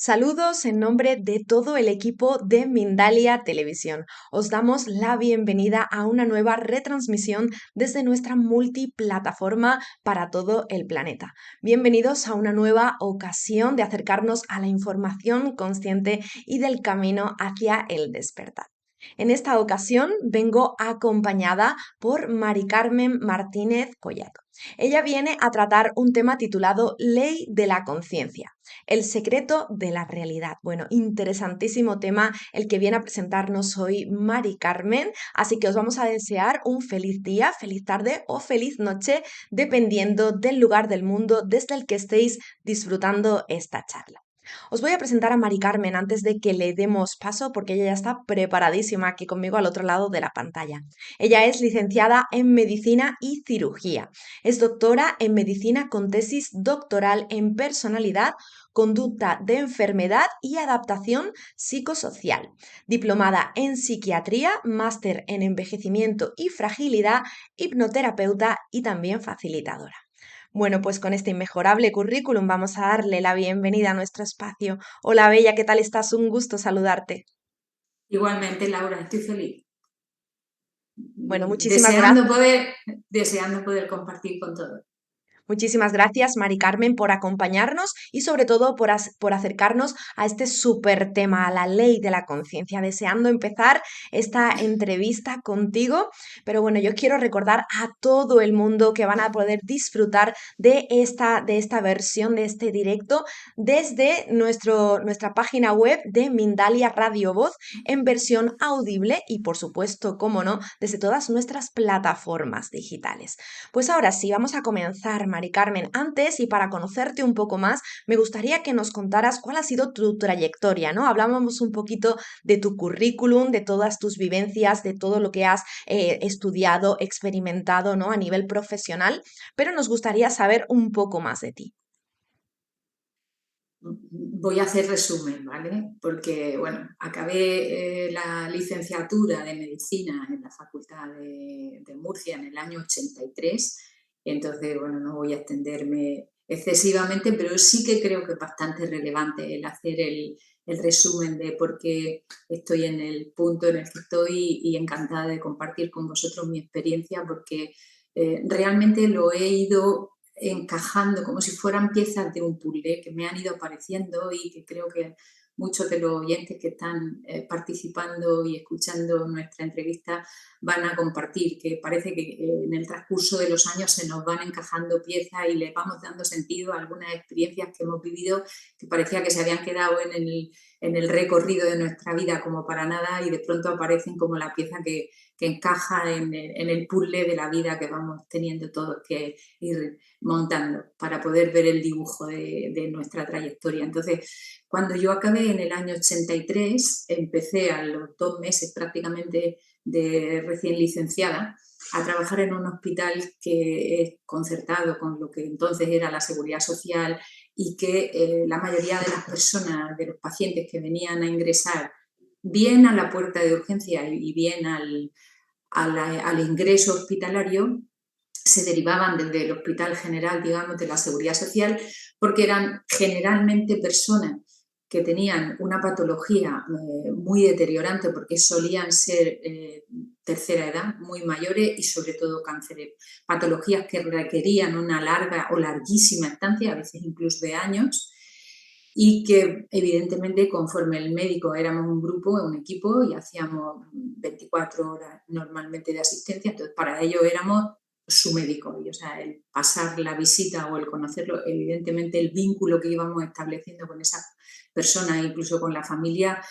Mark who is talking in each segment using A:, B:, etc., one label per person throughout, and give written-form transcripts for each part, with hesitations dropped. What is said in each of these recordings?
A: Saludos en nombre de todo el equipo de Mindalia Televisión. Os damos la bienvenida a una nueva retransmisión desde nuestra multiplataforma para todo el planeta. Bienvenidos a una nueva ocasión de acercarnos a la información consciente y del camino hacia el despertar. En esta ocasión vengo acompañada por Mari Carmen Martínez Collado. Ella viene a tratar un tema titulado Ley de la Conciencia, el secreto de la realidad. Bueno, interesantísimo tema el que viene a presentarnos hoy Mari Carmen, así que os vamos a desear un feliz día, feliz tarde o feliz noche, dependiendo del lugar del mundo desde el que estéis disfrutando esta charla. Os voy a presentar a Mari Carmen antes de que le demos paso porque ella ya está preparadísima aquí conmigo al otro lado de la pantalla. Ella es licenciada en Medicina y Cirugía. Es doctora en Medicina con tesis doctoral en Personalidad, Conducta de Enfermedad y Adaptación Psicosocial. Diplomada en Psiquiatría, máster en Envejecimiento y Fragilidad, hipnoterapeuta y también facilitadora. Bueno, pues con este inmejorable currículum vamos a darle la bienvenida a nuestro espacio. Hola, Bella, ¿qué tal estás? Un gusto saludarte.
B: Igualmente, Laura, estoy feliz.
A: Bueno, muchísimas
B: Deseando
A: gracias.
B: poder, deseando poder compartir con todos.
A: Muchísimas gracias, Mari Carmen, por acompañarnos y sobre todo por acercarnos a este súper tema, a la ley de la conciencia. Deseando empezar esta entrevista contigo, pero bueno, yo quiero recordar a todo el mundo que van a poder disfrutar de esta versión, de este directo, desde nuestra página web de Mindalia Radio Voz en versión audible y, por supuesto, cómo no, desde todas nuestras plataformas digitales. Pues ahora sí, vamos a comenzar, Mari Carmen. Antes, y para conocerte un poco más, me gustaría que nos contaras cuál ha sido tu trayectoria, ¿no? Hablábamos un poquito de tu currículum, de todas tus vivencias, de todo lo que has estudiado, experimentado, ¿no? A nivel profesional, pero nos gustaría saber un poco más de ti.
B: Voy a hacer resumen, ¿vale? Porque, bueno, acabé la licenciatura de Medicina en la Facultad de Murcia en el año 83, entonces, bueno, no voy a extenderme excesivamente, pero sí que creo que es bastante relevante el hacer el resumen de por qué estoy en el punto en el que estoy y encantada de compartir con vosotros mi experiencia, porque realmente lo he ido encajando como si fueran piezas de un puzzle que me han ido apareciendo y que creo que muchos de los oyentes que están participando y escuchando nuestra entrevista van a compartir, que parece que en el transcurso de los años se nos van encajando piezas y le vamos dando sentido a algunas experiencias que hemos vivido que parecía que se habían quedado en el recorrido de nuestra vida como para nada y de pronto aparecen como la pieza que encaja en el puzzle de la vida que vamos teniendo todos que ir montando para poder ver el dibujo de nuestra trayectoria. Entonces, cuando yo acabé en el año 83, empecé a los 2 meses prácticamente de recién licenciada a trabajar en un hospital que es concertado con lo que entonces era la Seguridad Social y que la mayoría de las personas, de los pacientes que venían a ingresar bien a la puerta de urgencia y bien al ingreso hospitalario, se derivaban desde el Hospital General, digamos, de la Seguridad Social, porque eran generalmente personas que tenían una patología muy deteriorante, porque solían ser tercera edad, muy mayores y sobre todo cánceres, patologías que requerían una larga o larguísima estancia, a veces incluso de años, y que evidentemente conforme el médico éramos un grupo, un equipo y hacíamos 24 horas normalmente de asistencia, entonces para ello éramos su médico y, o sea, el pasar la visita o el conocerlo, evidentemente el vínculo que íbamos estableciendo con esa persona, incluso con la familia,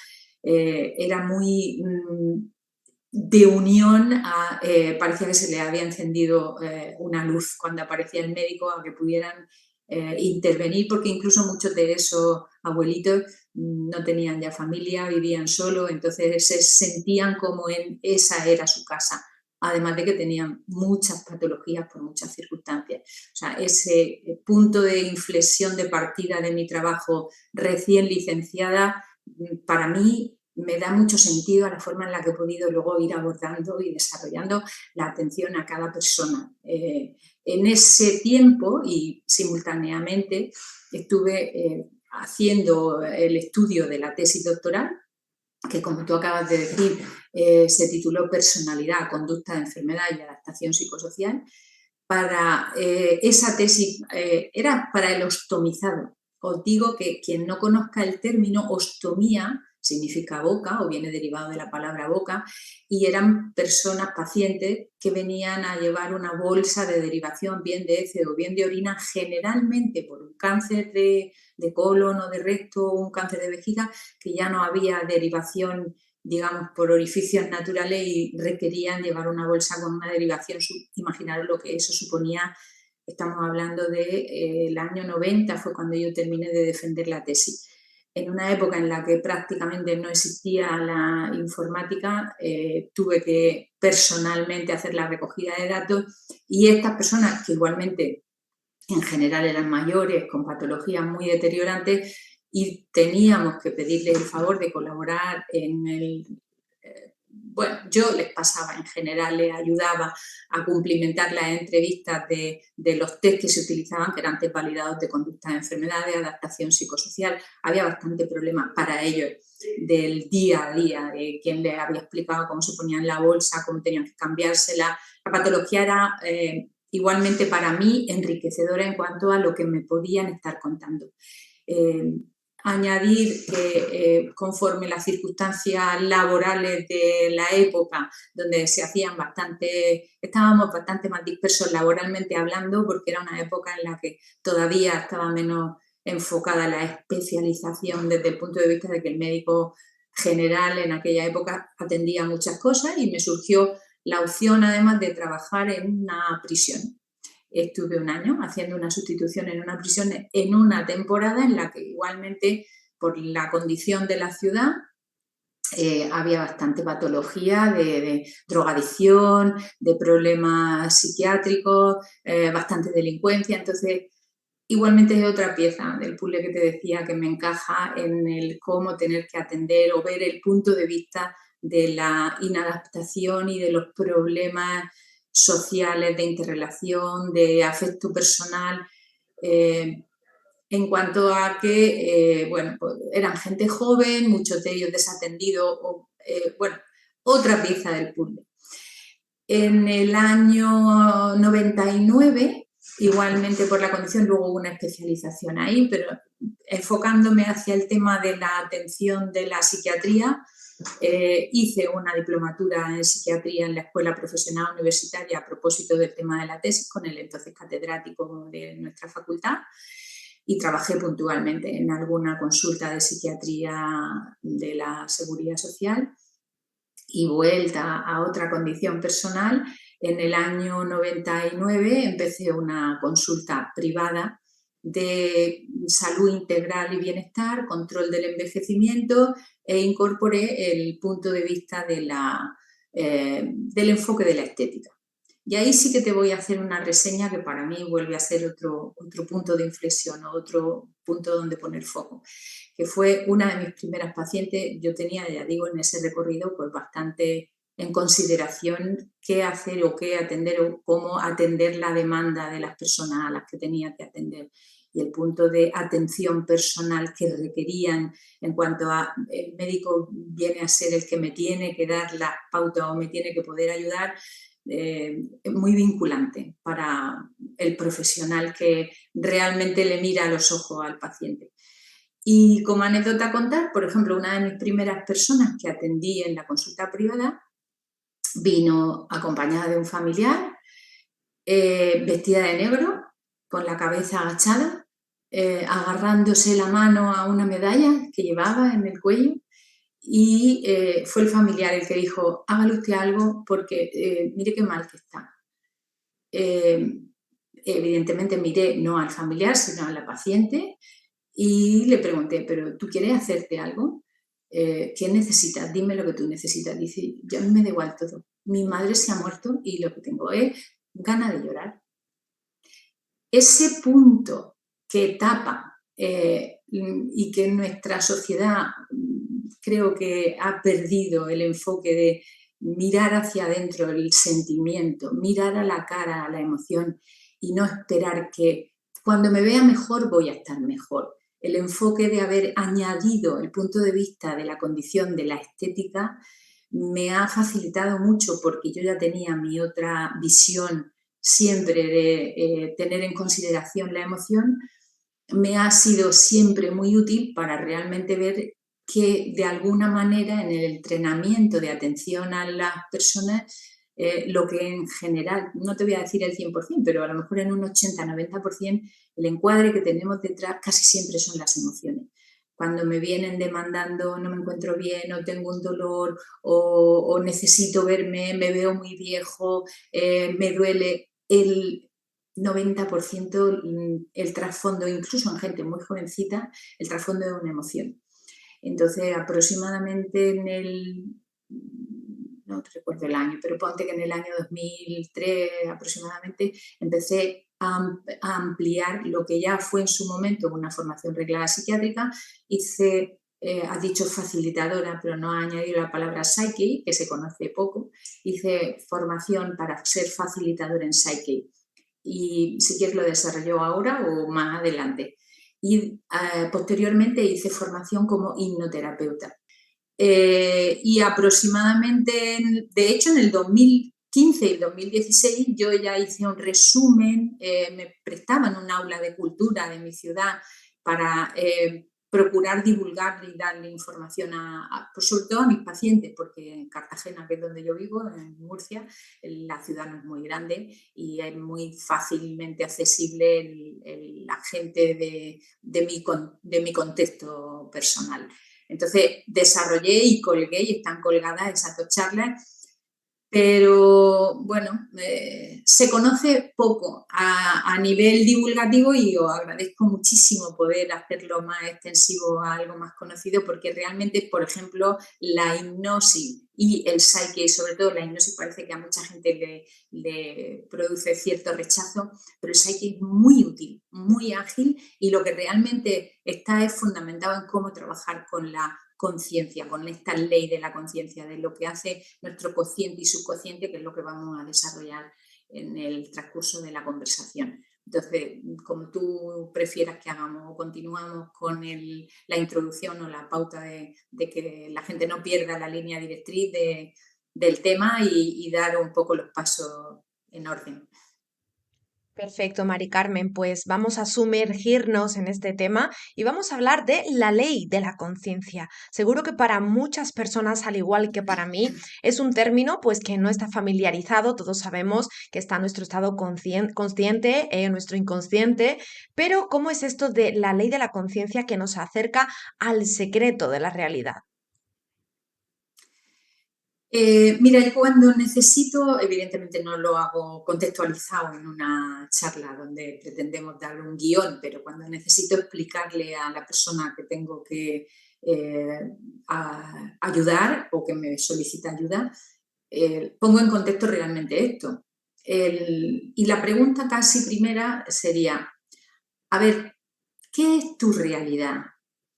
B: era muy de unión, parecía que se le había encendido una luz cuando aparecía el médico a que pudieran intervenir, porque incluso muchos de esos abuelitos no tenían ya familia, vivían solo, entonces se sentían como esa era su casa, además de que tenían muchas patologías por muchas circunstancias. O sea, ese punto de inflexión de partida de mi trabajo recién licenciada, para mí me da mucho sentido a la forma en la que he podido luego ir abordando y desarrollando la atención a cada persona. En ese tiempo y simultáneamente estuve haciendo el estudio de la tesis doctoral, que como tú acabas de decir, se tituló Personalidad, Conducta de Enfermedad y Adaptación Psicosocial. Para esa tesis era para el ostomizado. Os digo que quien no conozca el término, ostomía significa boca o viene derivado de la palabra boca, y eran personas, pacientes, que venían a llevar una bolsa de derivación, bien de heces o bien de orina, generalmente por un cáncer de colon o de recto o un cáncer de vejiga, que ya no había derivación, digamos, por orificios naturales y requerían llevar una bolsa con una derivación. Imaginaros lo que eso suponía. Estamos hablando del año 90, fue cuando yo terminé de defender la tesis. En una época en la que prácticamente no existía la informática, tuve que personalmente hacer la recogida de datos, y estas personas, que igualmente en general eran mayores, con patologías muy deteriorantes, y teníamos que pedirles el favor de colaborar en el... Bueno, yo les pasaba, en general les ayudaba a cumplimentar las entrevistas de los test que se utilizaban, que eran test validados de conducta de enfermedades, adaptación psicosocial. Había bastante problema para ellos del día a día, de quién les había explicado cómo se ponían la bolsa, cómo tenían que cambiársela. La patología era igualmente para mí enriquecedora en cuanto a lo que me podían estar contando. Añadir que conforme las circunstancias laborales de la época, donde estábamos bastante más dispersos laboralmente hablando, porque era una época en la que todavía estaba menos enfocada la especialización, desde el punto de vista de que el médico general en aquella época atendía muchas cosas, y me surgió la opción, además, de trabajar en una prisión. Estuve un año haciendo una sustitución en una prisión en una temporada en la que igualmente, por la condición de la ciudad, había bastante patología de drogadicción, de problemas psiquiátricos, bastante delincuencia. Entonces, igualmente es otra pieza del puzzle que te decía que me encaja en el cómo tener que atender o ver el punto de vista de la inadaptación y de los problemas sociales de interrelación, de afecto personal, en cuanto a que, bueno, pues eran gente joven, muchos de ellos desatendidos, bueno, otra pieza del puzzle. En el año 99, igualmente por la condición, luego hubo una especialización ahí, pero enfocándome hacia el tema de la atención de la psiquiatría, hice una diplomatura en psiquiatría en la Escuela Profesional Universitaria a propósito del tema de la tesis con el entonces catedrático de nuestra facultad, y trabajé puntualmente en alguna consulta de psiquiatría de la Seguridad Social. Y vuelta a otra condición personal, en el año 99 empecé una consulta privada de salud integral y bienestar, control del envejecimiento, e incorporé el punto de vista del enfoque de la estética. Y ahí sí que te voy a hacer una reseña que para mí vuelve a ser otro punto de inflexión, otro punto donde poner foco, que fue una de mis primeras pacientes. Yo tenía, ya digo, en ese recorrido pues bastante en consideración qué hacer o qué atender o cómo atender la demanda de las personas a las que tenía que atender, y el punto de atención personal que requerían en cuanto a el médico viene a ser el que me tiene que dar la pauta o me tiene que poder ayudar, muy vinculante para el profesional que realmente le mira a los ojos al paciente. Y como anécdota a contar, por ejemplo, una de mis primeras personas que atendí en la consulta privada vino acompañada de un familiar, vestida de negro, con la cabeza agachada, agarrándose la mano a una medalla que llevaba en el cuello, y fue el familiar el que dijo: hágale usted algo porque mire qué mal que está. Evidentemente miré no al familiar, sino a la paciente, y le pregunté: ¿pero tú quieres hacerte algo? ¿Qué necesitas? Dime lo que tú necesitas. Dice: yo me da igual todo. Mi madre se ha muerto y lo que tengo es ganas de llorar. Ese punto que tapa y que en nuestra sociedad creo que ha perdido el enfoque de mirar hacia adentro el sentimiento, mirar a la cara, a la emoción, y no esperar que cuando me vea mejor voy a estar mejor. el enfoque de haber añadido el punto de vista de la condición de la estética me ha facilitado mucho, porque yo ya tenía mi otra visión siempre de tener en consideración la emoción. Me ha sido siempre muy útil para realmente ver que de alguna manera en el entrenamiento de atención a las personas, lo que en general, no te voy a decir el 100%, pero a lo mejor en un 80-90%, el encuadre que tenemos detrás casi siempre son las emociones. Cuando me vienen demandando, no me encuentro bien, o tengo un dolor, o necesito verme, me veo muy viejo, me duele, el 90% el trasfondo, incluso en gente muy jovencita, el trasfondo es una emoción. Entonces, aproximadamente no recuerdo el año, pero ponte que en el año 2003 aproximadamente empecé a ampliar lo que ya fue en su momento una formación reglada psiquiátrica. Hice, has dicho facilitadora, pero no ha añadido la palabra psyche, que se conoce poco. Hice formación para ser facilitadora en psyche, y si quieres lo desarrollo ahora o más adelante. Y posteriormente hice formación como hipnoterapeuta. Y aproximadamente, de hecho, en el 2015 y el 2016 yo ya hice un resumen, me prestaban un aula de cultura de mi ciudad para procurar divulgar y darle información pues sobre todo a mis pacientes, porque en Cartagena, que es donde yo vivo, en Murcia, la ciudad no es muy grande y es muy fácilmente accesible la gente de mi contexto personal. Entonces desarrollé y colgué, y están colgadas esas 2 charlas, pero bueno, se conoce poco a nivel divulgativo, y os agradezco muchísimo poder hacerlo más extensivo a algo más conocido, porque realmente, por ejemplo, la hipnosis y el psyche, sobre todo la hipnosis, parece que a mucha gente le produce cierto rechazo, pero el psyche es muy útil, muy ágil, y lo que realmente está es fundamentado en cómo trabajar con la conciencia, con esta ley de la conciencia, de lo que hace nuestro consciente y subconsciente, que es lo que vamos a desarrollar en el transcurso de la conversación. Entonces, como tú prefieras que hagamos, o continuamos con la introducción o la pauta de que la gente no pierda la línea directriz del tema, y dar un poco los pasos en orden.
A: Perfecto, Mari Carmen, pues vamos a sumergirnos en este tema y vamos a hablar de la ley de la conciencia. Seguro que para muchas personas, al igual que para mí, es un término pues que no está familiarizado. Todos sabemos que está nuestro estado consciente, nuestro inconsciente, pero ¿cómo es esto de la ley de la conciencia que nos acerca al secreto de la realidad?
B: Mira, yo cuando necesito, evidentemente no lo hago contextualizado en una charla donde pretendemos darle un guión, pero cuando necesito explicarle a la persona que tengo que ayudar, o que me solicita ayuda, pongo en contexto realmente esto. Y la pregunta casi primera sería, a ver, ¿qué es tu realidad?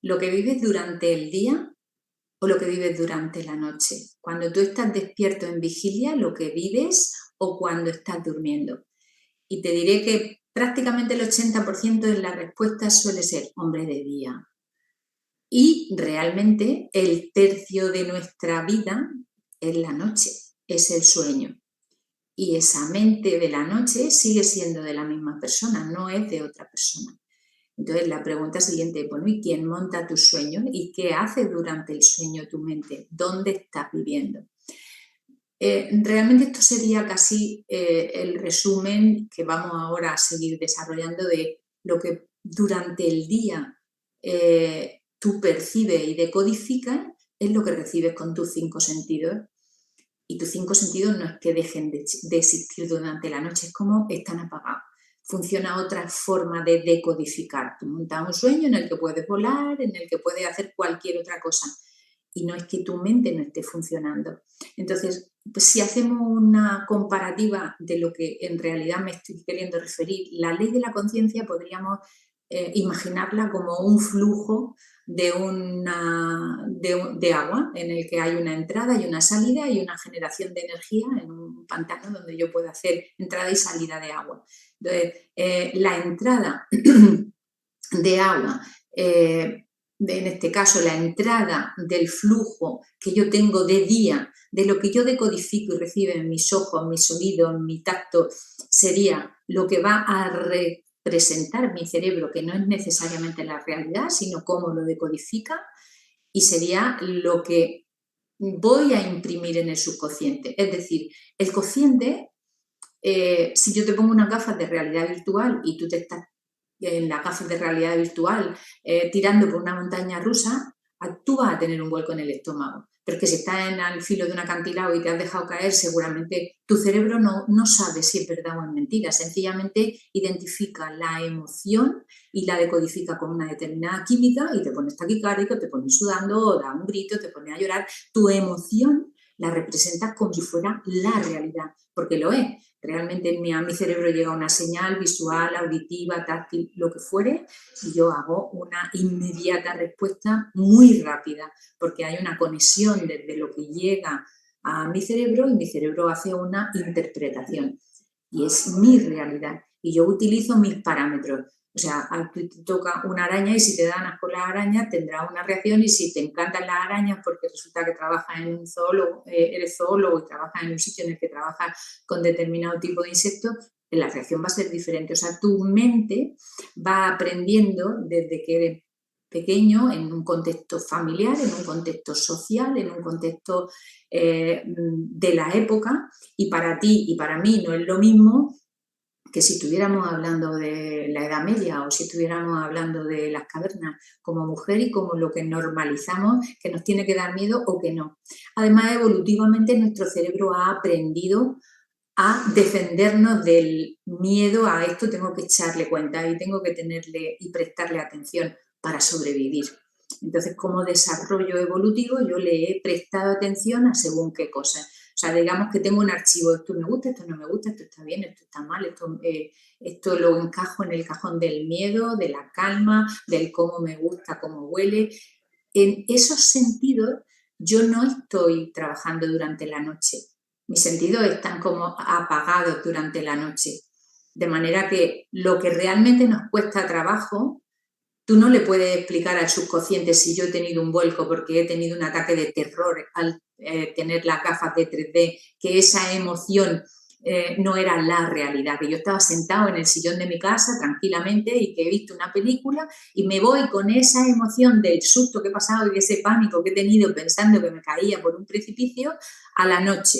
B: ¿Lo que vives durante el día o lo que vives durante la noche? Cuando tú estás despierto en vigilia, ¿lo que vives, o cuando estás durmiendo? Y te diré que prácticamente el 80% de la respuesta suele ser hombre de día. Y realmente el tercio de nuestra vida es la noche, es el sueño. Y esa mente de la noche sigue siendo de la misma persona, no es de otra persona. Entonces la pregunta siguiente, bueno, ¿y quién monta tus sueños? ¿Y qué hace durante el sueño tu mente? ¿Dónde estás viviendo? Realmente esto sería casi el resumen que vamos ahora a seguir desarrollando de lo que durante el día tú percibes y decodificas, es lo que recibes con tus 5 sentidos. Y tus 5 sentidos no es que dejen de existir durante la noche, es como están apagados. Funciona otra forma de decodificar. Tú montas un sueño en el que puedes volar, en el que puedes hacer cualquier otra cosa, y no es que tu mente no esté funcionando. Entonces, pues si hacemos una comparativa de lo que en realidad me estoy queriendo referir, la ley de la conciencia podríamos imaginarla como un flujo de agua, en el que hay una entrada y una salida, y una generación de energía en un pantano donde yo puedo hacer entrada y salida de agua. Entonces, la entrada de agua en este caso la entrada del flujo que yo tengo de día, de lo que yo decodifico y recibo en mis ojos, mis oídos, mi tacto, sería lo que va a representar mi cerebro, que no es necesariamente la realidad, sino cómo lo decodifica, y sería lo que voy a imprimir en el subconsciente. Es decir, el consciente, si yo te pongo unas gafas de realidad virtual y tú te estás en las gafas de realidad virtual tirando por una montaña rusa, tú vas a tener un vuelco en el estómago. Pero es que si estás en el filo de un acantilado y te has dejado caer, seguramente tu cerebro no sabe si es verdad o es mentira. Sencillamente identifica la emoción y la decodifica con una determinada química y te pones taquicárdico, te pones sudando, da un grito, te pones a llorar. Tu emoción la representas como si fuera la realidad, porque lo es. Realmente a mi cerebro llega una señal visual, auditiva, táctil, lo que fuere, y yo hago una inmediata respuesta muy rápida, porque hay una conexión desde lo que llega a mi cerebro y mi cerebro hace una interpretación. Y es mi realidad. Y yo utilizo mis parámetros. O sea, a ti te toca una araña y si te dan asco las arañas tendrás una reacción, y si te encantan las arañas porque resulta que trabajas en un zoólogo, eres zoólogo y trabajas en un sitio en el que trabajas con determinado tipo de insectos, la reacción va a ser diferente. O sea, tu mente va aprendiendo desde que eres pequeño en un contexto familiar, en un contexto social, en un contexto de la época, y para ti y para mí no es lo mismo que si estuviéramos hablando de la Edad Media o si estuviéramos hablando de las cavernas, como mujer y como lo que normalizamos que nos tiene que dar miedo o que no. Además, evolutivamente nuestro cerebro ha aprendido a defendernos del miedo a esto, tengo que echarle cuenta y tengo que tenerle y prestarle atención para sobrevivir. Entonces, como desarrollo evolutivo, yo le he prestado atención a según qué cosas. O sea, digamos que tengo un archivo, esto me gusta, esto no me gusta, esto está bien, esto está mal, esto lo encajo en el cajón del miedo, de la calma, del cómo me gusta, cómo huele. En esos sentidos, yo no estoy trabajando durante la noche. Mis sentidos están como apagados durante la noche. De manera que lo que realmente nos cuesta trabajo, tú no le puedes explicar al subconsciente si yo he tenido un vuelco porque he tenido un ataque de terror al tener las gafas de 3D, que esa emoción no era la realidad, que yo estaba sentado en el sillón de mi casa tranquilamente y que he visto una película y me voy con esa emoción del susto que he pasado y de ese pánico que he tenido pensando que me caía por un precipicio a la noche.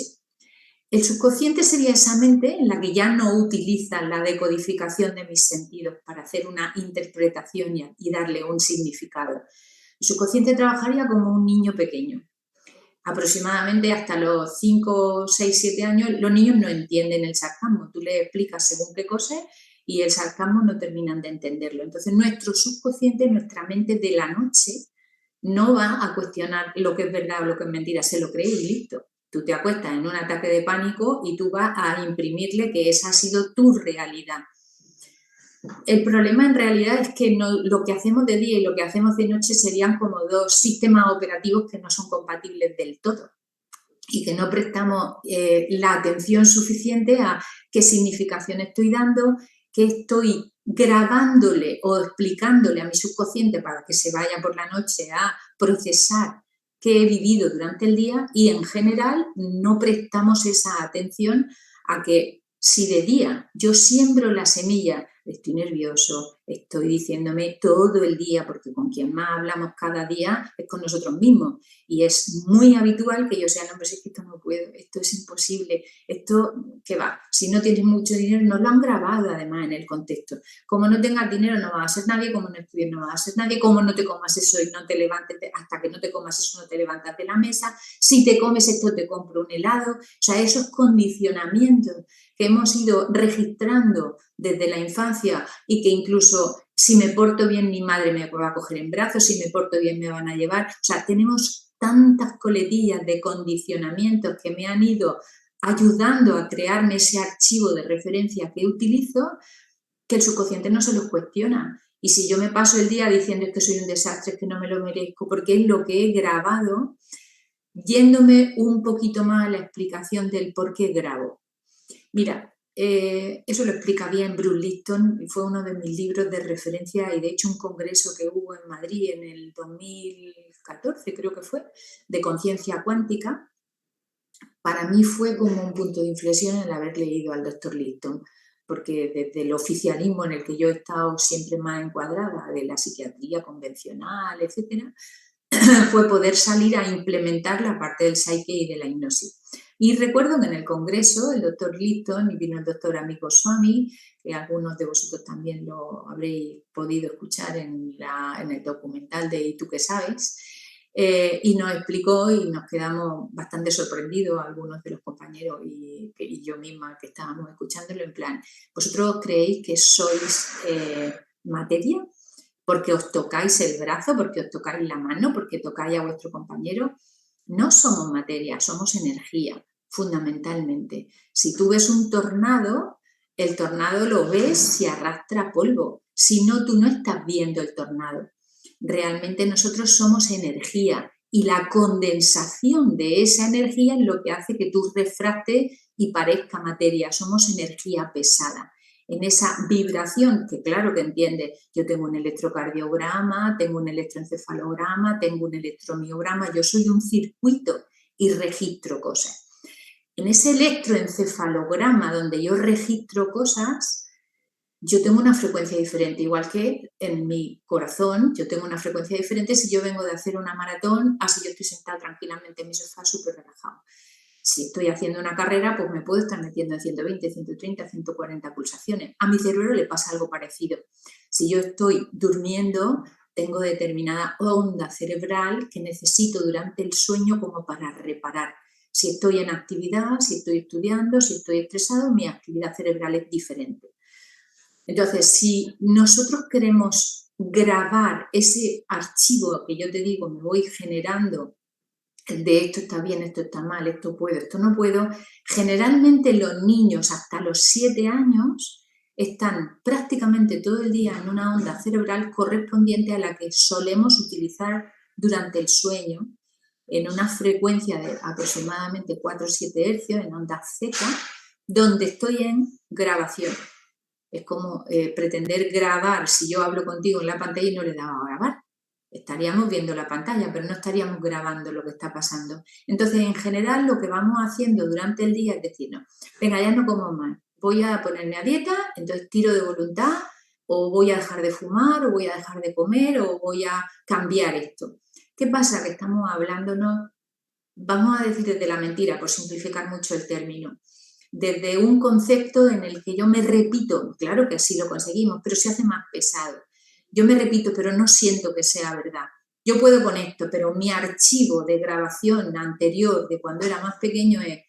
B: El subconsciente sería esa mente en la que ya no utiliza la decodificación de mis sentidos para hacer una interpretación y darle un significado. El subconsciente trabajaría como un niño pequeño. Aproximadamente hasta los 5, 6, 7 años, los niños no entienden el sarcasmo. Tú les explicas según qué cosas y el sarcasmo no terminan de entenderlo. Entonces, nuestro subconsciente, nuestra mente de la noche, no va a cuestionar lo que es verdad o lo que es mentira, se lo cree y listo. Tú te acuestas en un ataque de pánico y tú vas a imprimirle que esa ha sido tu realidad. El problema en realidad es que lo que hacemos de día y lo que hacemos de noche serían como dos sistemas operativos que no son compatibles del todo y que no prestamos la atención suficiente a qué significación estoy dando, qué estoy grabándole o explicándole a mi subconsciente para que se vaya por la noche a procesar qué he vivido durante el día, y en general no prestamos esa atención a que si de día yo siembro la semilla, estoy nervioso, estoy diciéndome todo el día, porque con quien más hablamos cada día es con nosotros mismos, y es muy habitual que yo sea, no, pero si es que esto no puedo, esto es imposible, esto, ¿qué va? Si no tienes mucho dinero, no lo han grabado además en el contexto. Como no tengas dinero no vas a ser nadie, como no estudies no vas a ser nadie, como no te comas eso y no te levantes, hasta que no te comas eso no te levantas de la mesa, si te comes esto te compro un helado. O sea, esos condicionamientos que hemos ido registrando desde la infancia y que incluso si me porto bien mi madre me va a coger en brazos, si me porto bien me van a llevar. O sea, tenemos tantas coletillas de condicionamientos que me han ido ayudando a crearme ese archivo de referencia que utilizo, que el subconsciente no se los cuestiona. Y si yo me paso el día diciendo que soy un desastre, que no me lo merezco, porque es lo que he grabado, yéndome un poquito más a la explicación del por qué grabo. Mira, eso lo explica bien Bruce Lipton, fue uno de mis libros de referencia y de hecho un congreso que hubo en Madrid en el 2014, creo que fue, de conciencia cuántica, para mí fue como un punto de inflexión el haber leído al doctor Lipton, porque desde el oficialismo en el que yo he estado siempre más encuadrada, de la psiquiatría convencional, etcétera, fue poder salir a implementar la parte del Psyche y de la hipnosis. Y recuerdo que en el congreso el doctor Lipton y vino el doctor Amigo Swami, que algunos de vosotros también lo habréis podido escuchar en el documental de ¿Y tú qué sabes? Y nos explicó y nos quedamos bastante sorprendidos algunos de los compañeros y yo misma que estábamos escuchándolo en plan, ¿vosotros creéis que sois materia? Porque os tocáis el brazo, porque os tocáis la mano, porque tocáis a vuestro compañero. No somos materia, somos energía, fundamentalmente. Si tú ves un tornado, el tornado lo ves si arrastra polvo. Si no, tú no estás viendo el tornado. Realmente nosotros somos energía y la condensación de esa energía es lo que hace que tú refractes y parezca materia. Somos energía pesada. En esa vibración, que claro que entiende, yo tengo un electrocardiograma, tengo un electroencefalograma, tengo un electromiograma, yo soy un circuito y registro cosas. En ese electroencefalograma donde yo registro cosas, yo tengo una frecuencia diferente, igual que en mi corazón, yo tengo una frecuencia diferente si yo vengo de hacer una maratón, así yo estoy sentada tranquilamente en mi sofá súper relajado. Si estoy haciendo una carrera, pues me puedo estar metiendo en 120, 130, 140 pulsaciones. A mi cerebro le pasa algo parecido. Si yo estoy durmiendo, tengo determinada onda cerebral que necesito durante el sueño como para reparar. Si estoy en actividad, si estoy estudiando, si estoy estresado, mi actividad cerebral es diferente. Entonces, si nosotros queremos grabar ese archivo que yo te digo, me voy generando de esto está bien, esto está mal, esto puedo, esto no puedo, generalmente los niños hasta los 7 años están prácticamente todo el día en una onda cerebral correspondiente a la que solemos utilizar durante el sueño en una frecuencia de aproximadamente 4 o 7 hercios, en onda Z, donde estoy en grabación. Es como pretender grabar, si yo hablo contigo en la pantalla y no le daba a grabar. Estaríamos viendo la pantalla, pero no estaríamos grabando lo que está pasando. Entonces, en general, lo que vamos haciendo durante el día es decir, no, venga, ya no como más, voy a ponerme a dieta, entonces tiro de voluntad, o voy a dejar de fumar, o voy a dejar de comer, o voy a cambiar esto. ¿Qué pasa? Que estamos hablándonos, vamos a decir desde la mentira, por simplificar mucho el término, desde un concepto en el que yo me repito, claro que así lo conseguimos, pero se hace más pesado. Yo me repito, pero no siento que sea verdad. Yo puedo con esto, pero mi archivo de grabación anterior de cuando era más pequeño es,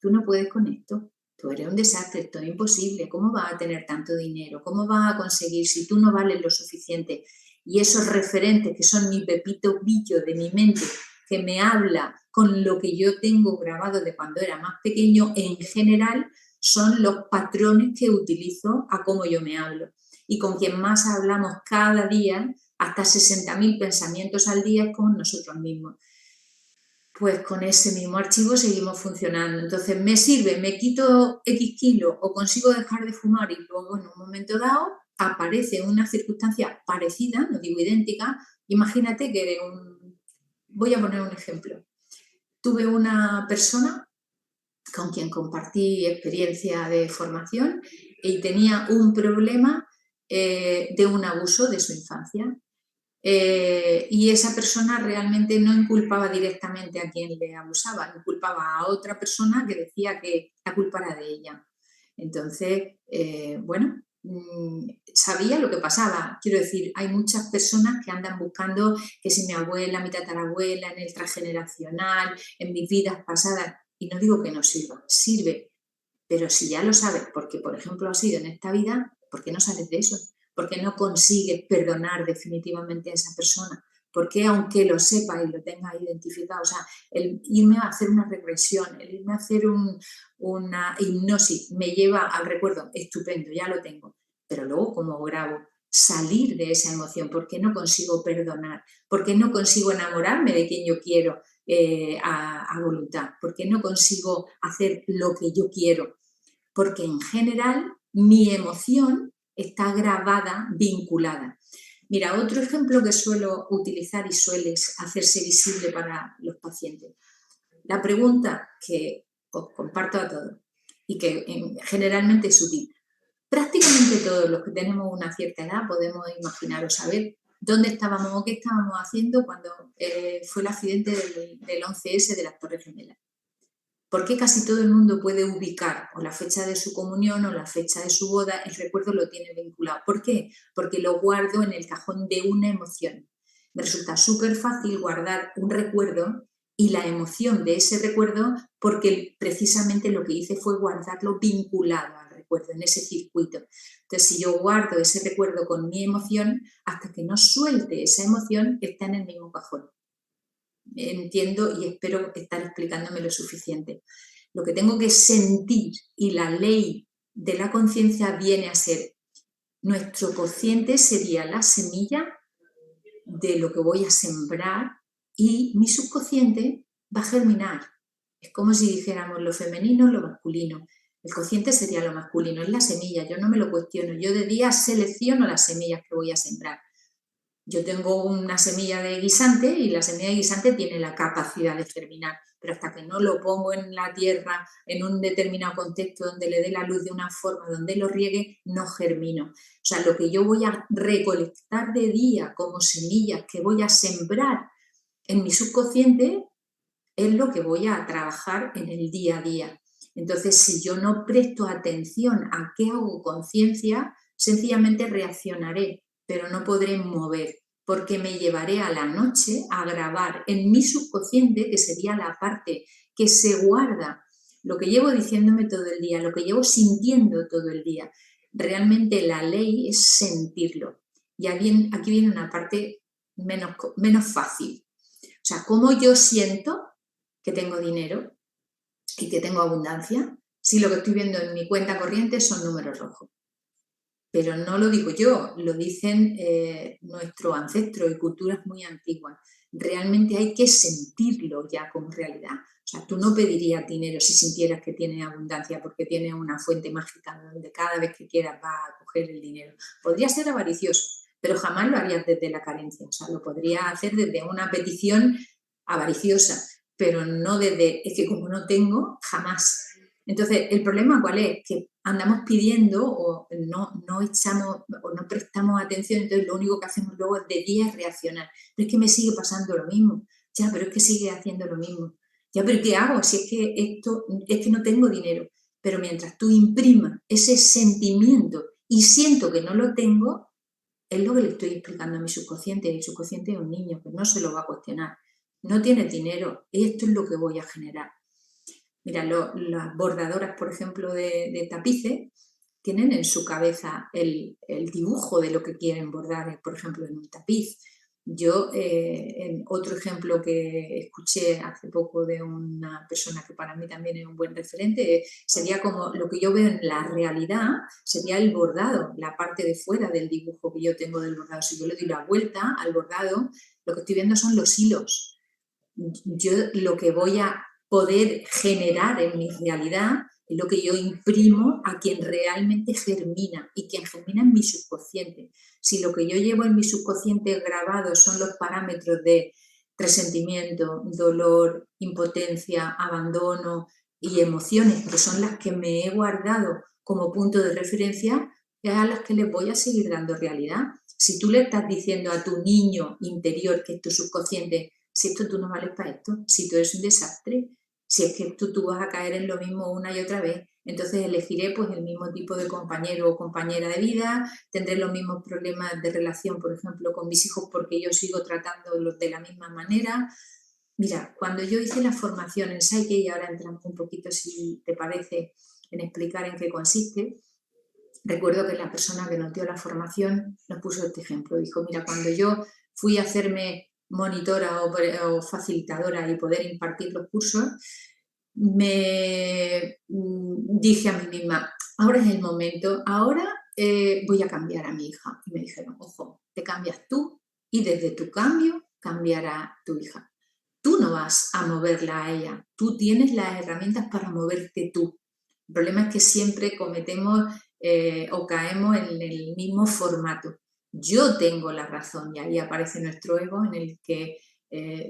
B: tú no puedes con esto, tú eres un desastre, esto es imposible, ¿cómo vas a tener tanto dinero? ¿Cómo vas a conseguir si tú no vales lo suficiente? Y esos referentes que son mi pepito billo de mi mente, que me habla con lo que yo tengo grabado de cuando era más pequeño, en general son los patrones que utilizo a cómo yo me hablo. Y con quien más hablamos cada día, hasta 60.000 pensamientos al día, es con nosotros mismos. Pues con ese mismo archivo seguimos funcionando. Entonces, me sirve, me quito X kilos o consigo dejar de fumar y luego en un momento dado aparece una circunstancia parecida, no digo idéntica. Imagínate que eres un... Voy a poner un ejemplo. Tuve una persona con quien compartí experiencia de formación y tenía un problema de un abuso de su infancia. Y esa persona realmente no inculpaba directamente a quien le abusaba, inculpaba a otra persona que decía que la culpa era de ella. Entonces, bueno, sabía lo que pasaba. Quiero decir, hay muchas personas que andan buscando que si mi abuela, mi tatarabuela, en el transgeneracional, en mis vidas pasadas, y no digo que no sirva, sirve, pero si ya lo sabes, porque por ejemplo ha sido en esta vida, ¿por qué no sales de eso? ¿Por qué no consigues perdonar definitivamente a esa persona? ¿Por qué, aunque lo sepa y lo tenga identificado, o sea, el irme a hacer una regresión, el irme a hacer una hipnosis, me lleva al recuerdo, estupendo, ya lo tengo, pero luego como grabo, salir de esa emoción, ¿por qué no consigo perdonar? ¿Por qué no consigo enamorarme de quien yo quiero a voluntad? ¿Por qué no consigo hacer lo que yo quiero? porque en general mi emoción está grabada, vinculada. Mira, otro ejemplo que suelo utilizar y suele hacerse visible para los pacientes. La pregunta que os comparto a todos y que generalmente es útil. Prácticamente todos los que tenemos una cierta edad podemos imaginar o saber dónde estábamos o qué estábamos haciendo cuando fue el accidente del 11S de las Torres Gemelas. ¿Por qué casi todo el mundo puede ubicar o la fecha de su comunión o la fecha de su boda? El recuerdo lo tiene vinculado. ¿Por qué? Porque lo guardo en el cajón de una emoción. Me resulta súper fácil guardar un recuerdo y la emoción de ese recuerdo porque precisamente lo que hice fue guardarlo vinculado al recuerdo, en ese circuito. Entonces, si yo guardo ese recuerdo con mi emoción, hasta que no suelte esa emoción, está en el mismo cajón. Entiendo y espero estar explicándome lo suficiente. Lo que tengo que sentir y la ley de la conciencia viene a ser, nuestro consciente sería la semilla de lo que voy a sembrar y mi subconsciente va a germinar. Es como si dijéramos lo femenino, lo masculino. El consciente sería lo masculino, es la semilla, yo no me lo cuestiono. Yo de día selecciono las semillas que voy a sembrar. Yo tengo una semilla de guisante y la semilla de guisante tiene la capacidad de germinar, pero hasta que no lo pongo en la tierra, en un determinado contexto donde le dé la luz de una forma, donde lo riegue, no germino. O sea, lo que yo voy a recolectar de día como semillas que voy a sembrar en mi subconsciente es lo que voy a trabajar en el día a día. Entonces, si yo no presto atención a qué hago conciencia, sencillamente reaccionaré, pero no podré mover, porque me llevaré a la noche a grabar en mi subconsciente, que sería la parte que se guarda lo que llevo diciéndome todo el día, lo que llevo sintiendo todo el día. Realmente la ley es sentirlo. Y aquí viene una parte menos fácil. O sea, cómo yo siento que tengo dinero y que tengo abundancia si lo que estoy viendo en mi cuenta corriente son números rojos. Pero no lo digo yo, lo dicen nuestros ancestros y culturas muy antiguas. Realmente hay que sentirlo ya como realidad. O sea, tú no pedirías dinero si sintieras que tienes abundancia porque tienes una fuente mágica donde cada vez que quieras vas a coger el dinero. Podría ser avaricioso, pero jamás lo harías desde la carencia. O sea, lo podrías hacer desde una petición avariciosa, pero no desde, es que como no tengo, jamás. Entonces, ¿el problema cuál es? Que andamos pidiendo o no echamos o no prestamos atención, entonces lo único que hacemos luego de día es reaccionar. Pero es que me sigue pasando lo mismo. Ya, pero es que sigue haciendo lo mismo. Ya, pero ¿qué hago? Si es que es que no tengo dinero. Pero mientras tú imprimas ese sentimiento y siento que no lo tengo, es lo que le estoy explicando a mi subconsciente. El subconsciente es un niño que no se lo va a cuestionar. No tiene dinero, esto es lo que voy a generar. Mira, las bordadoras, por ejemplo, de tapices, tienen en su cabeza el dibujo de lo que quieren bordar, por ejemplo, en un tapiz. Yo, en otro ejemplo que escuché hace poco de una persona que para mí también es un buen referente, sería como lo que yo veo en la realidad, sería el bordado, la parte de fuera del dibujo que yo tengo del bordado. Si yo le doy la vuelta al bordado, lo que estoy viendo son los hilos. Yo lo que voy a poder generar en mi realidad es lo que yo imprimo a quien realmente germina y quien germina en mi subconsciente. Si lo que yo llevo en mi subconsciente grabado son los parámetros de resentimiento, dolor, impotencia, abandono y emociones, que son las que me he guardado como punto de referencia, es a las que les voy a seguir dando realidad. Si tú le estás diciendo a tu niño interior, que es tu subconsciente, si esto tú no vales para esto, si tú eres un desastre, si es que tú vas a caer en lo mismo una y otra vez, entonces elegiré pues el mismo tipo de compañero o compañera de vida, tendré los mismos problemas de relación, por ejemplo, con mis hijos porque yo sigo tratándolos de la misma manera. Mira, cuando yo hice la formación en Psyche, y ahora entramos un poquito, si te parece, en explicar en qué consiste, recuerdo que la persona que nos dio la formación nos puso este ejemplo. Dijo, mira, cuando yo fui a hacerme monitora o facilitadora y poder impartir los cursos, me dije a mí misma, ahora es el momento, ahora voy a cambiar a mi hija. Y me dijeron, ojo, te cambias tú y desde tu cambio cambiará tu hija. Tú no vas a moverla a ella, tú tienes las herramientas para moverte tú. El problema es que siempre cometemos o caemos en el mismo formato. Yo tengo la razón y ahí aparece nuestro ego en el que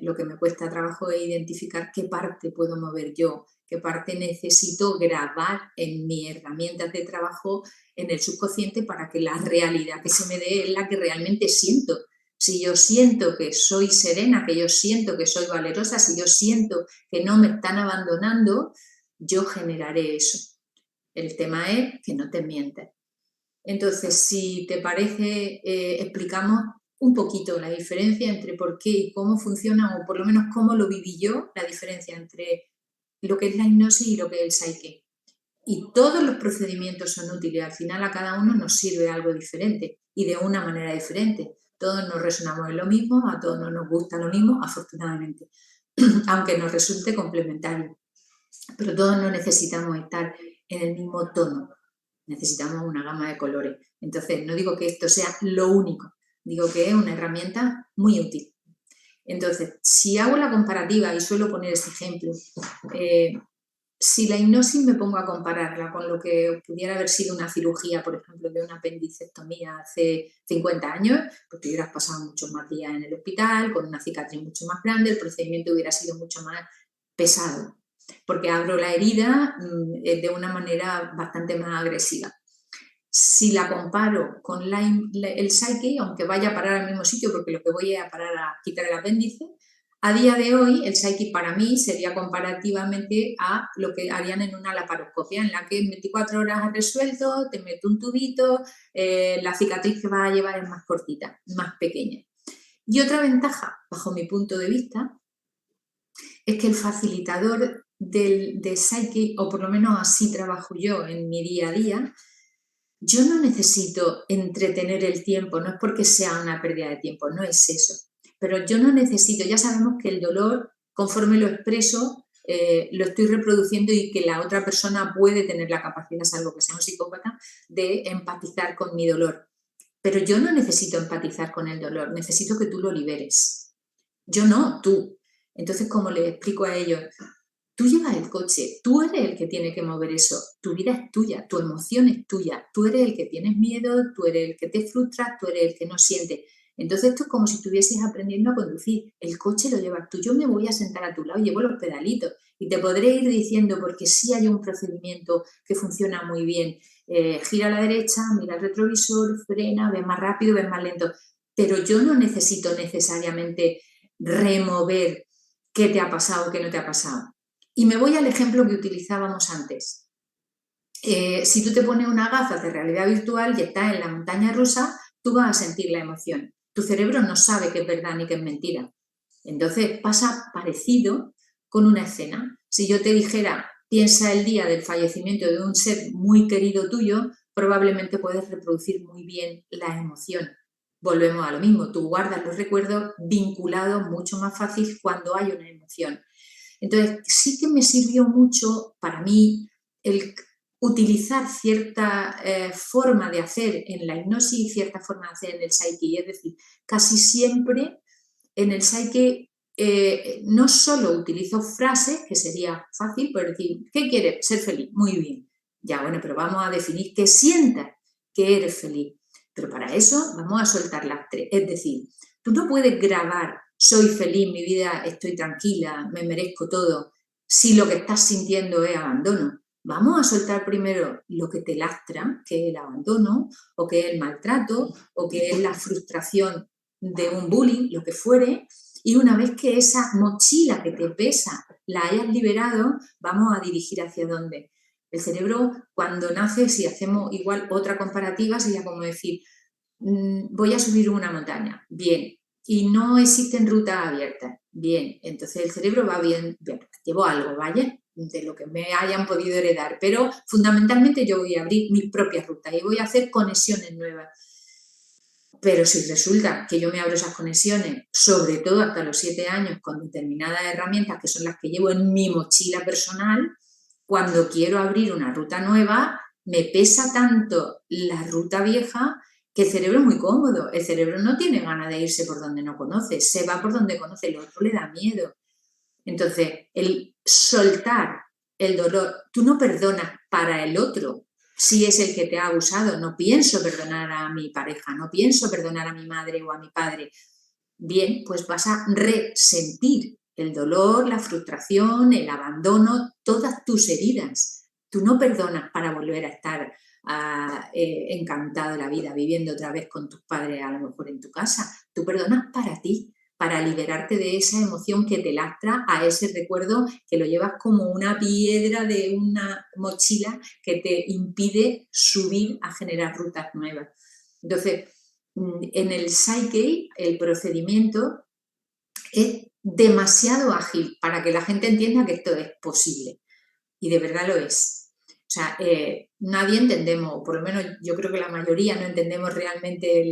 B: lo que me cuesta trabajo es identificar qué parte puedo mover yo, qué parte necesito grabar en mis herramientas de trabajo en el subconsciente para que la realidad que se me dé es la que realmente siento. Si yo siento que soy serena, que yo siento que soy valerosa, si yo siento que no me están abandonando, yo generaré eso. El tema es que no te mientes. Entonces, si te parece, explicamos un poquito la diferencia entre por qué y cómo funciona, o por lo menos cómo lo viví yo, la diferencia entre lo que es la hipnosis y lo que es el Psyche. Y todos los procedimientos son útiles, al final a cada uno nos sirve algo diferente y de una manera diferente. Todos nos resonamos en lo mismo, a todos no nos gusta lo mismo, afortunadamente, aunque nos resulte complementario. Pero todos no necesitamos estar en el mismo tono, necesitamos una gama de colores. Entonces, no digo que esto sea lo único, digo que es una herramienta muy útil. Entonces, si hago la comparativa, y suelo poner este ejemplo, si la hipnosis me pongo a compararla con lo que pudiera haber sido una cirugía, por ejemplo, de una apendicectomía hace 50 años, pues te hubieras pasado muchos más días en el hospital, con una cicatriz mucho más grande, el procedimiento hubiera sido mucho más pesado, porque abro la herida de una manera bastante más agresiva. Si la comparo con el Psyche, aunque vaya a parar al mismo sitio, porque lo que voy es a parar a quitar el apéndice, a día de hoy el Psyche para mí sería comparativamente a lo que harían en una laparoscopia, en la que en 24 horas has resuelto, te meto un tubito, la cicatriz que vas a llevar es más cortita, más pequeña. Y otra ventaja, bajo mi punto de vista, es que el facilitador de Psyche, o por lo menos así trabajo yo en mi día a día, yo no necesito entretener el tiempo, no es porque sea una pérdida de tiempo, no es eso. Pero yo no necesito, ya sabemos que el dolor, conforme lo expreso, lo estoy reproduciendo y que la otra persona puede tener la capacidad, salvo que sea un psicópata, de empatizar con mi dolor. Pero yo no necesito empatizar con el dolor, necesito que tú lo liberes. Yo no, tú. Entonces, como le explico a ellos, tú llevas el coche, tú eres el que tiene que mover eso, tu vida es tuya, tu emoción es tuya, tú eres el que tienes miedo, tú eres el que te frustras, tú eres el que no siente. Entonces esto es como si estuvieses aprendiendo a conducir, el coche lo llevas tú, yo me voy a sentar a tu lado y llevo los pedalitos y te podré ir diciendo porque sí hay un procedimiento que funciona muy bien, gira a la derecha, mira el retrovisor, frena, ves más rápido, ves más lento, pero yo no necesito necesariamente remover qué te ha pasado, qué no te ha pasado. Y me voy al ejemplo que utilizábamos antes. Si tú te pones una gafas de realidad virtual y estás en la montaña rusa, tú vas a sentir la emoción. Tu cerebro no sabe qué es verdad ni qué es mentira. Entonces pasa parecido con una escena. Si yo te dijera, piensa el día del fallecimiento de un ser muy querido tuyo, probablemente puedes reproducir muy bien la emoción. Volvemos a lo mismo, tú guardas los recuerdos vinculados mucho más fácil cuando hay una emoción. Entonces, sí que me sirvió mucho para mí el utilizar cierta forma de hacer en la hipnosis y cierta forma de hacer en el Psyche. Es decir, casi siempre en el Psyche no solo utilizo frases, que sería fácil, por decir, ¿qué quieres? Ser feliz. Muy bien. Ya, bueno, pero vamos a definir que sientas que eres feliz. Pero para eso vamos a soltar las tres. Es decir, tú no puedes grabar soy feliz, mi vida, estoy tranquila, me merezco todo, si lo que estás sintiendo es abandono. Vamos a soltar primero lo que te lastra, que es el abandono, o que es el maltrato, o que es la frustración de un bullying, lo que fuere, y una vez que esa mochila que te pesa la hayas liberado, vamos a dirigir hacia dónde. El cerebro, cuando nace, si hacemos igual otra comparativa, sería como decir, voy a subir una montaña, bien, y no existen rutas abiertas, bien, entonces el cerebro va bien, llevo algo, ¿vale? De lo que me hayan podido heredar, pero fundamentalmente yo voy a abrir mis propias rutas y voy a hacer conexiones nuevas. Pero si resulta que yo me abro esas conexiones, sobre todo hasta los 7 años, con determinadas herramientas que son las que llevo en mi mochila personal, cuando quiero abrir una ruta nueva, me pesa tanto la ruta vieja que el cerebro es muy cómodo. El cerebro no tiene ganas de irse por donde no conoce, se va por donde conoce, el otro le da miedo. Entonces, el soltar el dolor. Tú no perdonas para el otro si es el que te ha abusado. No pienso perdonar a mi pareja, no pienso perdonar a mi madre o a mi padre. Bien, pues vas a resentir el dolor, la frustración, el abandono, todas tus heridas. Tú no perdonas para volver a estar encantado de la vida, viviendo otra vez con tus padres, a lo mejor en tu casa. Tú perdonas para ti, para liberarte de esa emoción que te lastra a ese recuerdo que lo llevas como una piedra de una mochila que te impide subir a generar rutas nuevas. Entonces, en el Psyche, el procedimiento es demasiado ágil para que la gente entienda que esto es posible. Y de verdad lo es. O sea, nadie entendemos, o por lo menos yo creo que la mayoría no entendemos realmente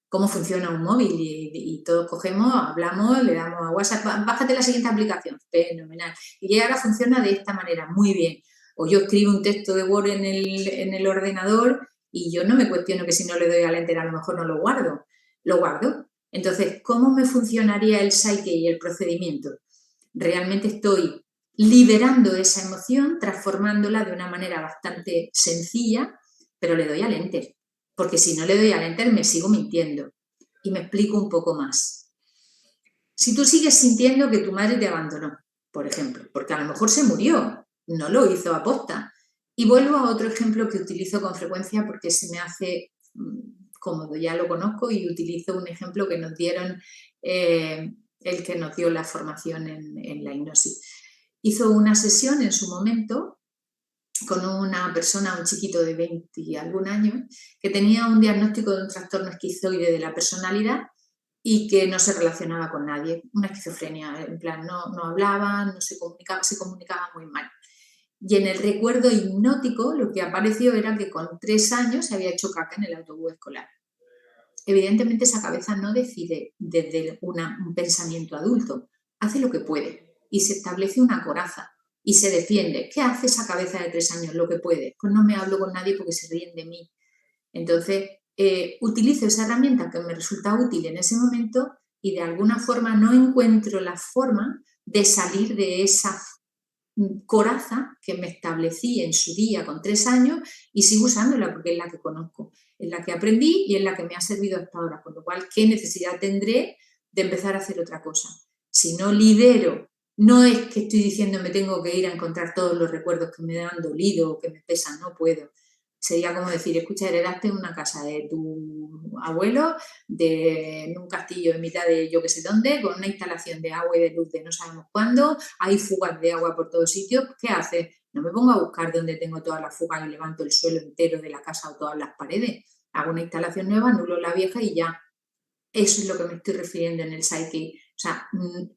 B: cómo funciona un móvil y todos cogemos, hablamos, le damos a WhatsApp, bájate la siguiente aplicación, fenomenal. Y ahora funciona de esta manera, muy bien. O yo escribo un texto de Word en el ordenador y yo no me cuestiono que si no le doy al enter a lo mejor no lo guardo. Lo guardo. Entonces, ¿cómo me funcionaría el Psyche y el procedimiento? Realmente estoy liberando esa emoción, transformándola de una manera bastante sencilla, pero le doy al enter, porque si no le doy al enter me sigo mintiendo. Y me explico un poco más. Si tú sigues sintiendo que tu madre te abandonó, por ejemplo, porque a lo mejor se murió, no lo hizo aposta. Y vuelvo a otro ejemplo que utilizo con frecuencia porque se me hace cómodo, ya lo conozco, y utilizo un ejemplo que nos dieron el que nos dio la formación en la hipnosis. Hizo una sesión en su momento con una persona, un chiquito de 20 y algún años, que tenía un diagnóstico de un trastorno esquizoide de la personalidad y que no se relacionaba con nadie, una esquizofrenia, en plan, no hablaba, no se comunicaba muy mal. Y en el recuerdo hipnótico lo que apareció era que con 3 años se había hecho caca en el autobús escolar. Evidentemente esa cabeza no decide desde un pensamiento adulto, hace lo que puede y se establece una coraza y se defiende. ¿Qué hace esa cabeza de 3 años? Lo que puede. Pues no me hablo con nadie porque se ríen de mí. Entonces, utilizo esa herramienta que me resulta útil en ese momento y de alguna forma no encuentro la forma de salir de esa coraza que me establecí en su día con 3 años y sigo usándola porque es la que conozco, es la que aprendí y es la que me ha servido hasta ahora, con lo cual, ¿qué necesidad tendré de empezar a hacer otra cosa? Si no lidero, no es que estoy diciendo me tengo que ir a encontrar todos los recuerdos que me han dolido o que me pesan, no puedo. Sería como decir, escucha, heredaste una casa de tu abuelo, en un castillo en mitad de yo que sé dónde, con una instalación de agua y de luz de no sabemos cuándo, hay fugas de agua por todos sitios, ¿qué haces? No me pongo a buscar dónde tengo todas las fugas y levanto el suelo entero de la casa o todas las paredes. Hago una instalación nueva, anulo la vieja y ya. Eso es lo que me estoy refiriendo en el Psyche. O sea,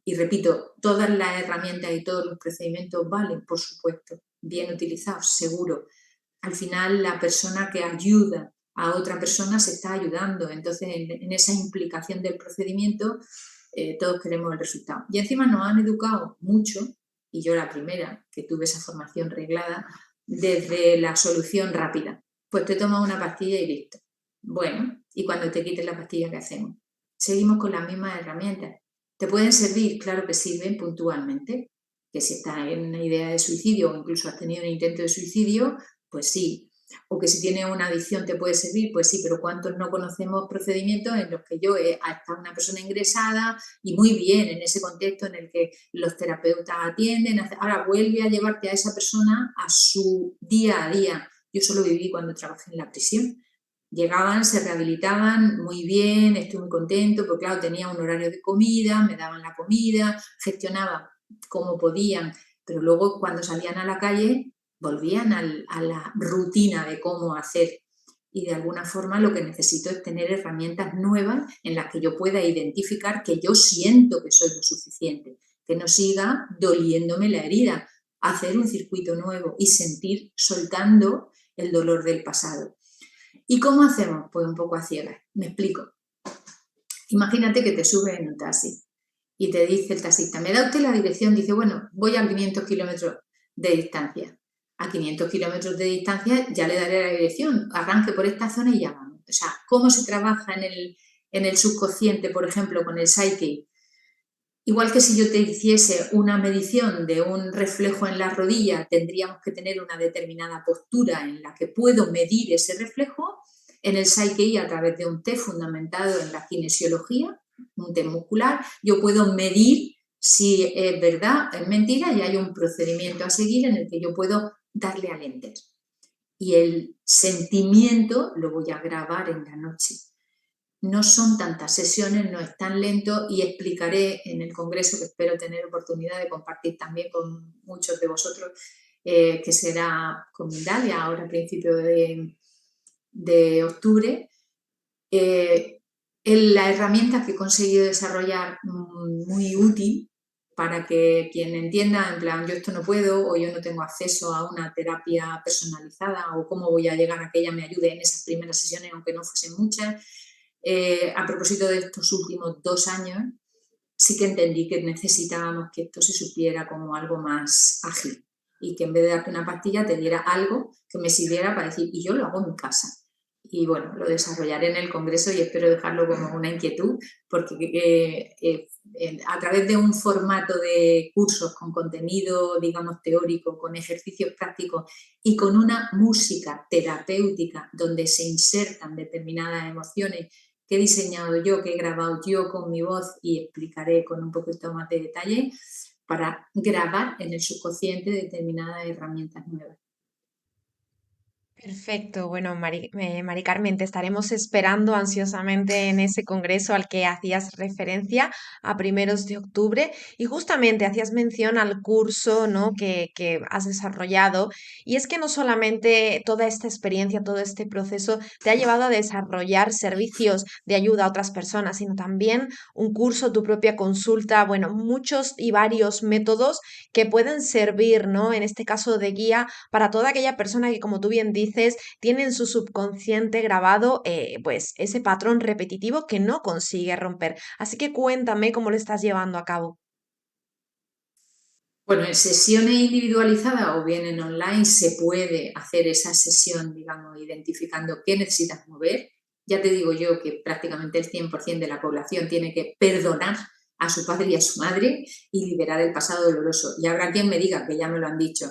B: y repito, todas las herramientas y todos los procedimientos valen, por supuesto, bien utilizados, seguro. Al final, la persona que ayuda a otra persona se está ayudando. Entonces, en esa implicación del procedimiento, todos queremos el resultado. Y encima nos han educado mucho, y yo la primera que tuve esa formación reglada, desde la solución rápida. Pues te tomas una pastilla y listo. Bueno, y cuando te quites la pastilla, ¿qué hacemos? Seguimos con las mismas herramientas. ¿Te pueden servir? Claro que sirven puntualmente. Que si estás en una idea de suicidio o incluso has tenido un intento de suicidio, pues sí. O que si tienes una adicción te puede servir, pues sí, pero ¿cuántos no conocemos procedimientos en los que yo he estado una persona ingresada y muy bien en ese contexto en el que los terapeutas atienden, ahora vuelve a llevarte a esa persona a su día a día? Yo solo viví cuando trabajé en la prisión. Llegaban, se rehabilitaban muy bien, estoy muy contento, porque claro, tenía un horario de comida, me daban la comida, gestionaba como podían, pero luego cuando salían a la calle volvían a la rutina de cómo hacer. Y de alguna forma lo que necesito es tener herramientas nuevas en las que yo pueda identificar que yo siento que soy lo suficiente, que no siga doliéndome la herida, hacer un circuito nuevo y sentir soltando el dolor del pasado. ¿Y cómo hacemos? Pues un poco a ciegas. Me explico. Imagínate que te subes en un taxi y te dice el taxista, ¿me da usted la dirección? Dice, bueno, voy a 500 kilómetros de distancia. A 500 kilómetros de distancia ya le daré la dirección. Arranque por esta zona y ya vamos. O sea, ¿cómo se trabaja en el subconsciente, por ejemplo, con el Psyche? igual que si yo te hiciese una medición de un reflejo en la rodilla, tendríamos que tener una determinada postura en la que puedo medir ese reflejo. En el Psyche, a través de un test fundamentado en la kinesiología, un test muscular, yo puedo medir si es verdad, es mentira, y hay un procedimiento a seguir en el que yo puedo darle al enter. Y el sentimiento lo voy a grabar en la noche. No son tantas sesiones, no es tan lento, y explicaré en el congreso, que espero tener oportunidad de compartir también con muchos de vosotros, que será con Mindalia ahora a principios de octubre, la herramienta que he conseguido desarrollar muy útil para que quien entienda, en plan, yo esto no puedo, o yo no tengo acceso a una terapia personalizada, o cómo voy a llegar a que ella me ayude en esas primeras sesiones, aunque no fuesen muchas. A propósito de estos últimos 2 años, sí que entendí que necesitábamos que esto se supiera como algo más ágil, y que en vez de darte una pastilla te diera algo que me sirviera para decir, y yo lo hago en mi casa. Y bueno, lo desarrollaré en el congreso y espero dejarlo como una inquietud, porque a través de un formato de cursos con contenido, digamos, teórico, con ejercicios prácticos y con una música terapéutica donde se insertan determinadas emociones que he diseñado yo, que he grabado yo con mi voz, y explicaré con un poquito más de detalle, para grabar en el subconsciente determinadas herramientas nuevas.
A: Perfecto, bueno, Mari Carmen, te estaremos esperando ansiosamente en ese congreso al que hacías referencia a primeros de octubre y justamente hacías mención al curso, ¿no? que has desarrollado y es que no solamente toda esta experiencia, todo este proceso te ha llevado a desarrollar servicios de ayuda a otras personas, sino también un curso, tu propia consulta, bueno, muchos y varios métodos que pueden servir, ¿no? En este caso de guía para toda aquella persona que, como tú bien dices, tiene en su subconsciente grabado pues ese patrón repetitivo que no consigue romper. Así que cuéntame cómo lo estás llevando a cabo.
B: Bueno, en sesiones individualizadas o bien en online se puede hacer esa sesión, digamos, identificando qué necesitas mover. Ya te digo yo que prácticamente el 100% de la población tiene que perdonar a su padre y a su madre y liberar el pasado doloroso. Y habrá quien me diga, que ya me lo han dicho,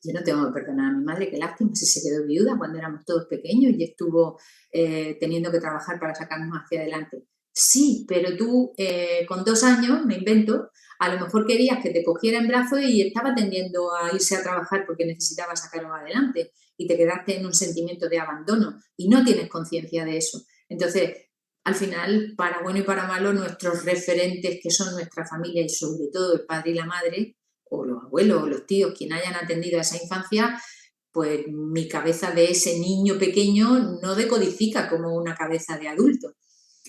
B: yo no tengo que perdonar a mi madre, qué lástima si se quedó viuda cuando éramos todos pequeños y estuvo teniendo que trabajar para sacarnos hacia adelante. Sí, pero tú con 2 años, me invento, a lo mejor querías que te cogiera en brazos y estaba tendiendo a irse a trabajar porque necesitaba sacarlo adelante, y te quedaste en un sentimiento de abandono y no tienes conciencia de eso. Entonces, al final, para bueno y para malo, nuestros referentes, que son nuestra familia y sobre todo el padre y la madre, o los abuelos o los tíos, quien hayan atendido a esa infancia, pues mi cabeza de ese niño pequeño no decodifica como una cabeza de adulto.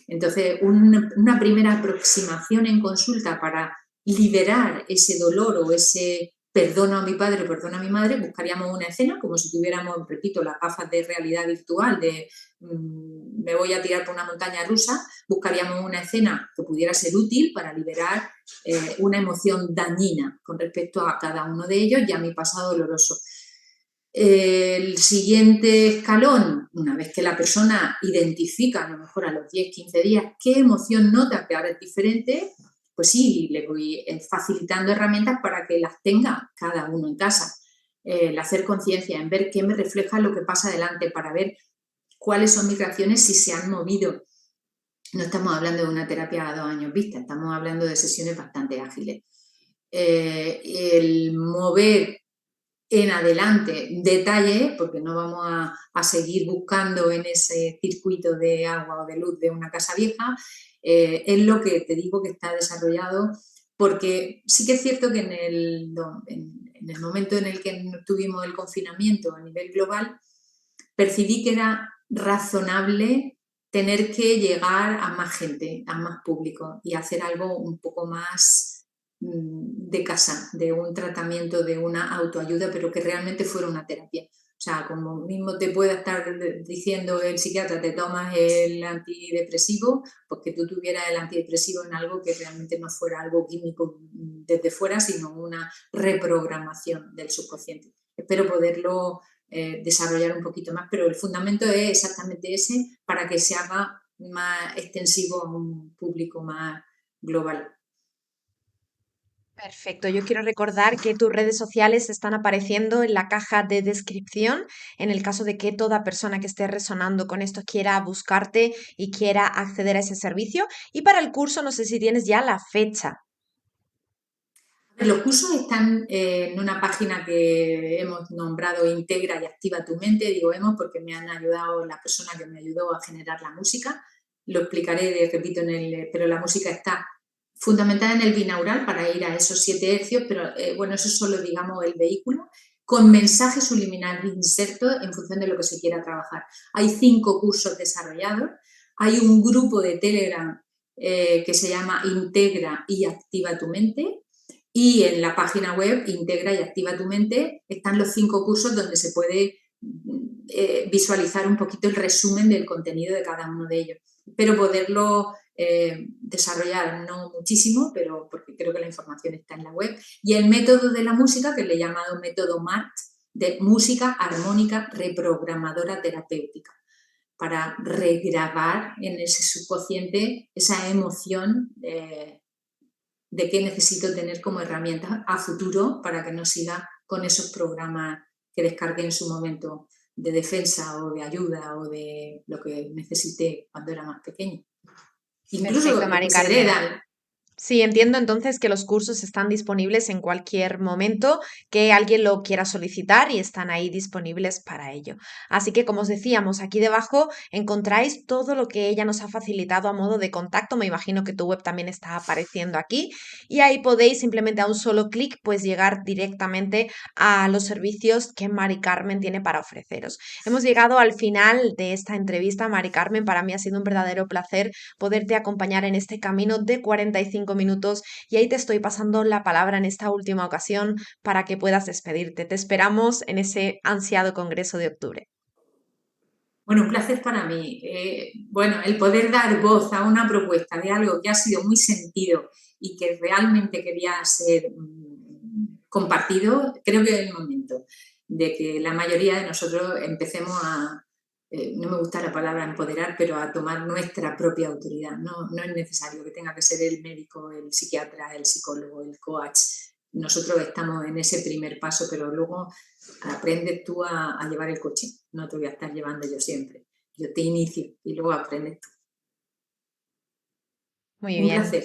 B: Entonces, una primera aproximación en consulta para liberar ese dolor o ese perdono a mi padre, perdono a mi madre, buscaríamos una escena como si tuviéramos, repito, las gafas de realidad virtual de me voy a tirar por una montaña rusa, buscaríamos una escena que pudiera ser útil para liberar una emoción dañina con respecto a cada uno de ellos y a mi pasado doloroso. El siguiente escalón, una vez que la persona identifica, a lo mejor a los 10, 15 días, qué emoción nota que ahora es diferente, pues sí, le voy facilitando herramientas para que las tenga cada uno en casa. El hacer conciencia, en ver qué me refleja lo que pasa adelante, para ver cuáles son mis reacciones, si se han movido. No estamos hablando de una terapia a 2 años vista, estamos hablando de sesiones bastante ágiles. El mover en adelante detalles, porque no vamos a seguir buscando en ese circuito de agua o de luz de una casa vieja, es lo que te digo que está desarrollado, porque sí que es cierto que en el momento en el que tuvimos el confinamiento a nivel global, percibí que era razonable tener que llegar a más gente, a más público, y hacer algo un poco más de casa, de un tratamiento, de una autoayuda, pero que realmente fuera una terapia. O sea, como mismo te puede estar diciendo el psiquiatra, te tomas el antidepresivo, pues que tú tuvieras el antidepresivo en algo que realmente no fuera algo químico desde fuera, sino una reprogramación del subconsciente. Espero poderlo desarrollar un poquito más, pero el fundamento es exactamente ese, para que se haga más extensivo a un público más global.
A: Perfecto, yo quiero recordar que tus redes sociales están apareciendo en la caja de descripción en el caso de que toda persona que esté resonando con esto quiera buscarte y quiera acceder a ese servicio. Y para el curso, no sé si tienes ya la fecha.
B: Los cursos están en una página que hemos nombrado Integra y Activa tu Mente. Digo hemos porque me han ayudado la persona que me ayudó a generar la música. Lo explicaré, repito, pero la música está fundamentada en el binaural para ir a esos 7 hercios, pero bueno, eso es solo, digamos, el vehículo, con mensaje subliminal inserto en función de lo que se quiera trabajar. Hay 5 cursos desarrollados, hay un grupo de Telegram que se llama Integra y Activa tu Mente, y en la página web Integra y Activa tu Mente están los 5 cursos donde se puede visualizar un poquito el resumen del contenido de cada uno de ellos. Pero poderlo desarrollar no muchísimo, pero porque creo que la información está en la web. Y el método de la música, que le he llamado método MART, de música armónica reprogramadora terapéutica, para regrabar en ese subconsciente esa emoción de qué necesito tener como herramienta a futuro para que no siga con esos programas que descargué en su momento de defensa o de ayuda o de lo que necesité cuando era más pequeña.
A: Perfecto,
B: Incluso los
A: Mari
B: que se
A: Carmen.
B: heredan.
A: Sí, entiendo entonces que los cursos están disponibles en cualquier momento que alguien lo quiera solicitar y están ahí disponibles para ello. Así que, como os decíamos, aquí debajo encontráis todo lo que ella nos ha facilitado a modo de contacto. Me imagino que tu web también está apareciendo aquí y ahí podéis simplemente a un solo clic pues llegar directamente a los servicios que Mari Carmen tiene para ofreceros. Hemos llegado al final de esta entrevista, Mari Carmen. Para mí ha sido un verdadero placer poderte acompañar en este camino de 45 minutos y ahí te estoy pasando la palabra en esta última ocasión para que puedas despedirte. Te esperamos en ese ansiado congreso de octubre.
B: Bueno, un placer para mí. Bueno, el poder dar voz a una propuesta de algo que ha sido muy sentido y que realmente quería ser compartido, creo que es el momento de que la mayoría de nosotros empecemos a, no me gusta la palabra empoderar, pero a tomar nuestra propia autoridad. No, no es necesario que tenga que ser el médico, el psiquiatra, el psicólogo, el coach. Nosotros estamos en ese primer paso, pero luego aprendes tú a llevar el coche. No te voy a estar llevando yo siempre. Yo te inicio y luego aprendes tú.
A: Muy
B: Un
A: bien.
B: placer.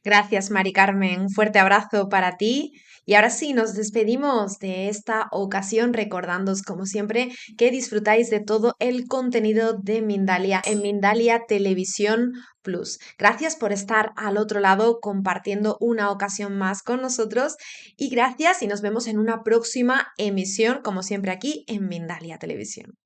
A: Gracias, Mari Carmen. Un fuerte abrazo para ti. Y ahora sí, nos despedimos de esta ocasión recordándoos, como siempre, que disfrutáis de todo el contenido de Mindalia en Mindalia Televisión Plus. Gracias por estar al otro lado compartiendo una ocasión más con nosotros y gracias y nos vemos en una próxima emisión, como siempre aquí en Mindalia Televisión.